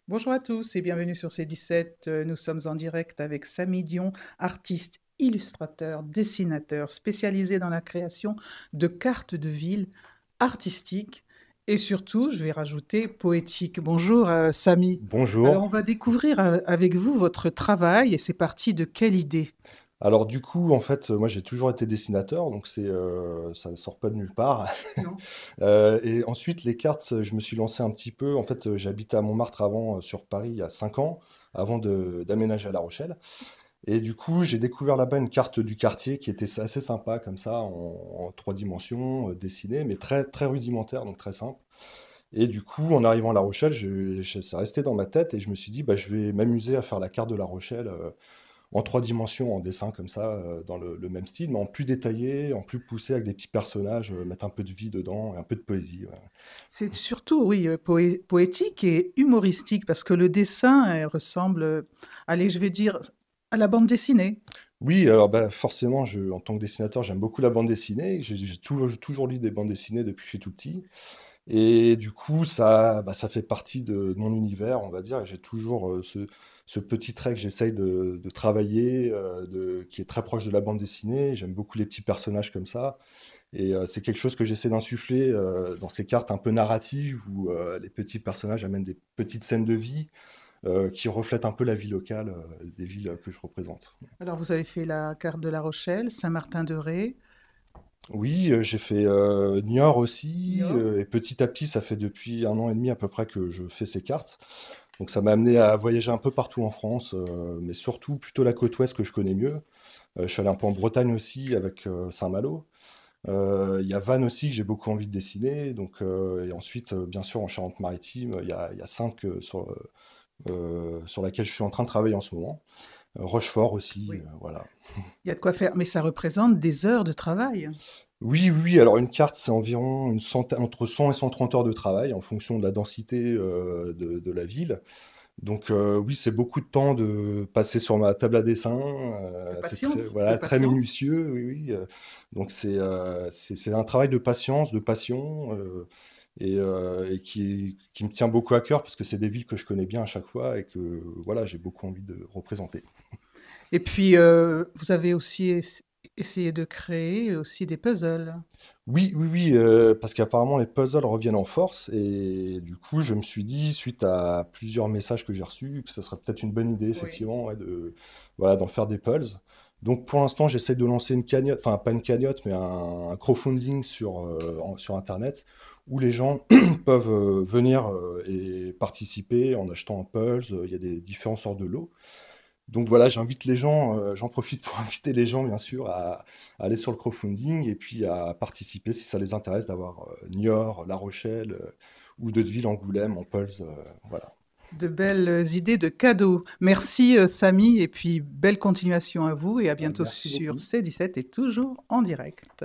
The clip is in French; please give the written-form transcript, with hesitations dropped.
Bonjour à tous et bienvenue sur C17. Nous sommes en direct avec Samy Dion, artiste, illustrateur, dessinateur, spécialisé dans la création de cartes de ville artistiques et surtout, je vais rajouter, poétiques. Bonjour Samy. Alors Bonjour. on va découvrir avec vous votre travail et c'est parti de quelle idée? Alors du coup, en fait, moi j'ai toujours été dessinateur, donc ça ne sort pas de nulle part. Non. Et ensuite, les cartes, je me suis lancé un petit peu. En fait, j'habitais à Montmartre avant, sur Paris, il y a 5 ans, avant d'aménager à La Rochelle. Et du coup, j'ai découvert là-bas une carte du quartier qui était assez sympa, comme ça, en 3 dimensions, dessinée, mais très, très rudimentaire, donc très simple. Et du coup, en arrivant à La Rochelle, c'est resté dans ma tête et je me suis dit, bah, je vais m'amuser à faire la carte de La Rochelle. En 3 dimensions, en dessin comme ça, dans le même style, mais en plus détaillé, en plus poussé avec des petits personnages, mettre un peu de vie dedans et un peu de poésie. Ouais. C'est surtout, oui, poétique et humoristique parce que le dessin ressemble, allez, je vais dire, à la bande dessinée. Oui, alors bah, forcément, en tant que dessinateur, j'aime beaucoup la bande dessinée. J'ai toujours lu des bandes dessinées depuis que je suis tout petit. Et du coup, ça fait partie de mon univers, on va dire. Et j'ai toujours ce petit trait que j'essaye de travailler, qui est très proche de la bande dessinée. J'aime beaucoup les petits personnages comme ça. Et c'est quelque chose que j'essaie d'insuffler dans ces cartes un peu narratives où les petits personnages amènent des petites scènes de vie qui reflètent un peu la vie locale des villes que je représente. Alors, vous avez fait la carte de La Rochelle, Saint-Martin-de-Ré, Oui, j'ai fait Niort aussi, Niort. et petit à petit, ça fait depuis 1 an et demi à peu près que je fais ces cartes. Donc ça m'a amené à voyager un peu partout en France, mais surtout plutôt la côte ouest que je connais mieux. Je suis allé un peu en Bretagne aussi avec Saint-Malo. Il y a Vannes aussi que j'ai beaucoup envie de dessiner. Donc, et ensuite, bien sûr, en Charente-Maritime, il y a Saintes sur laquelle je suis en train de travailler en ce moment. Rochefort aussi, Oui. voilà. Il y a de quoi faire, mais ça représente des heures de travail. Oui, oui, oui, alors une carte, c'est environ une centaine, entre 100 et 130 heures de travail en fonction de la densité de la ville. Donc oui, c'est beaucoup de temps de passer sur ma table à dessin. C'est très, De voilà, très patience. minutieux, oui, oui. Donc c'est un travail de patience, de passion, et qui me tient beaucoup à cœur parce que c'est des villes que je connais bien à chaque fois et que voilà, j'ai beaucoup envie de représenter. Et puis, vous avez aussi essayé de créer aussi des puzzles. Oui, oui, oui, parce qu'apparemment les puzzles reviennent en force et du coup je me suis dit, suite à plusieurs messages que j'ai reçus, que ça serait peut-être une bonne idée Oui. effectivement, ouais, voilà, d'en faire des puzzles. Donc pour l'instant j'essaie de lancer une cagnotte, enfin pas une cagnotte, mais un crowdfunding sur Internet où les gens peuvent venir et participer en achetant un puzzle. Il y a des différentes sortes de lots. Donc voilà, j'invite les gens, j'en profite pour inviter les gens, bien sûr, à aller sur le crowdfunding et puis à participer si ça les intéresse d'avoir Niort, La Rochelle ou d'autres villes, Angoulême, en Pulse, voilà. De belles idées de cadeaux. Merci Samy, et puis belle continuation à vous et à bientôt Merci sur beaucoup. C17 et toujours en direct.